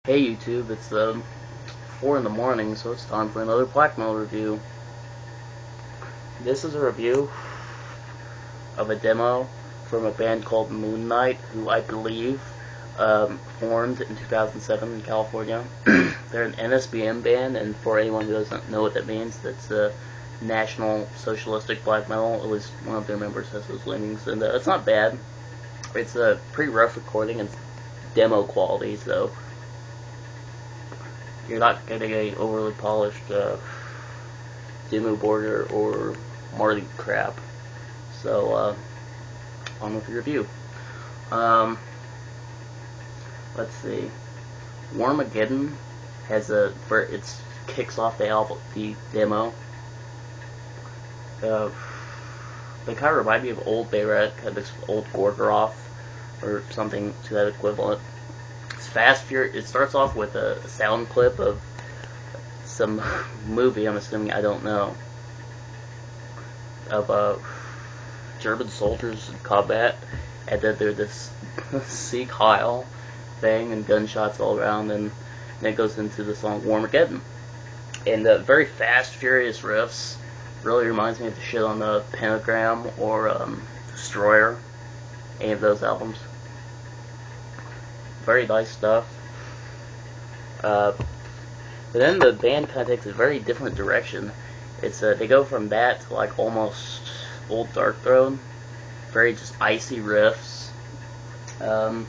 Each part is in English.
Hey YouTube, it's 4 in the morning, so it's time for another black metal review. This is a review of a demo from a band called Moonknight, who I believe formed in 2007 in California. They're an NSBM band, and for anyone who doesn't know what that means, that's National Socialistic Black Metal. At least one of their members has those leanings, and it's not bad. It's a pretty rough recording and demo quality, so you're not getting a overly polished demo border or Marley crap. So on with the review. Let's see. Warmageddon has it kicks off the album, the demo. They kind of remind me of old Bayret, kind of old Gorgoroth, or something to that equivalent. It's fast, furious. It starts off with a sound clip of some movie, I'm assuming, I don't know, of German soldiers in combat, and then there's this Sieg Heil thing and gunshots all around, and then it goes into the song Warmageddon. And very fast, furious riffs. Really reminds me of the shit on the Pentagram or Destroyer, any of those albums. Very nice stuff. But then the band kind of takes a very different direction. It's they go from that to like almost old Dark Throne, very just icy riffs. Let's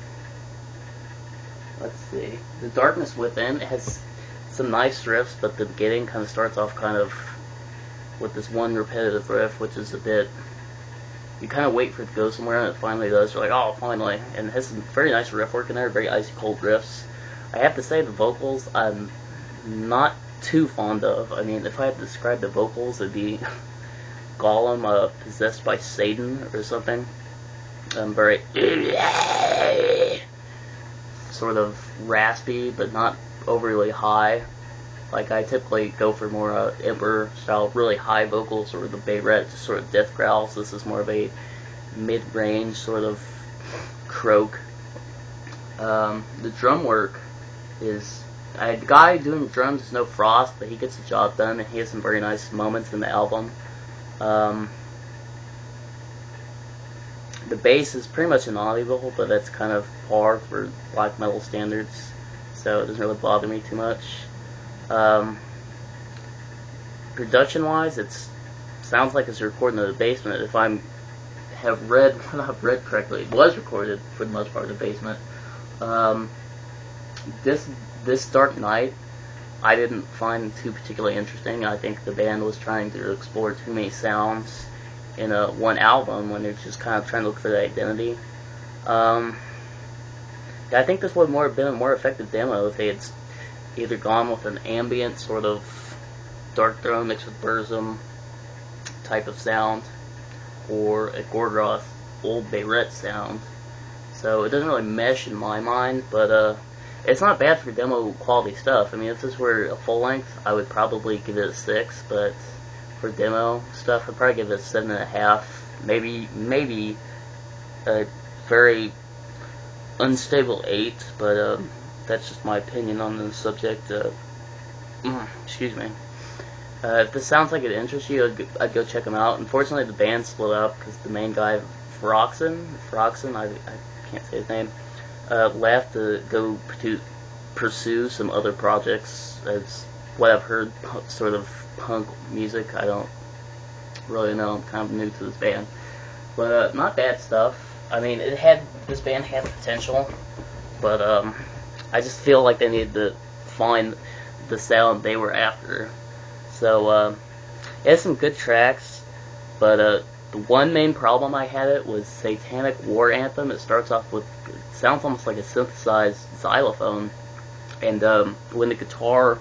see. The Darkness Within has some nice riffs, but the beginning kind of starts off kind of with this one repetitive riff, which is a bit. You kind of wait for it to go somewhere, and it finally does. You're like, oh, finally. And it has some very nice riff work in there, very icy cold riffs. I have to say, the vocals, I'm not too fond of. I mean, if I had to describe the vocals, it'd be Gollum possessed by Satan or something. Very sort of raspy, but not overly high. Like, I typically go for more Emperor-style, really high vocals, or the Bayret sort of death growls. This is more of a mid-range sort of croak. The drum work is... the guy doing the drums is no Frost, but he gets the job done, and he has some very nice moments in the album. The bass is pretty much inaudible, but that's kind of par for black metal standards, so it doesn't really bother me too much. Production-wise, it sounds like it's recorded in the basement. If I have read what I've read correctly, it was recorded for the most part in the basement. This Dark Night, I didn't find too particularly interesting. I think the band was trying to explore too many sounds in one album when they're just kind of trying to look for the identity. I think this would have been a more effective demo if they had either gone with an ambient sort of Dark Throne mixed with Burzum type of sound, or a Gorgoroth old Bayret sound. So it doesn't really mesh in my mind, but it's not bad for demo quality stuff. I mean, if this were a full length, I would probably give it a 6, but for demo stuff, I'd probably give it a 7.5, maybe a very unstable 8, but that's just my opinion on the subject. Excuse me. If this sounds like it interests you, I'd go check them out. Unfortunately, the band split up because the main guy, Froxon, I can't say his name, left to go pursue some other projects. As what I've heard, sort of punk music. I don't really know. I'm kind of new to this band, but not bad stuff. I mean, this band had potential, but I just feel like they needed to find the sound they were after. So it has some good tracks, but the one main problem I had was Satanic War Anthem. It starts off with, it sounds almost like a synthesized xylophone, and when the guitar,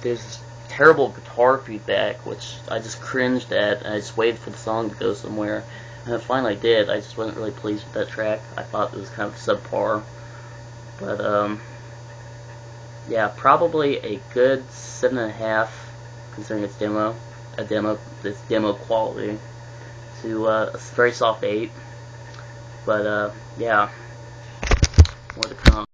there's this terrible guitar feedback, which I just cringed at, and I just waited for the song to go somewhere, and it finally did. I just wasn't really pleased with that track. I thought it was kind of subpar, but yeah, probably a good 7.5, considering it's demo quality, to a very soft 8. But yeah, more to come.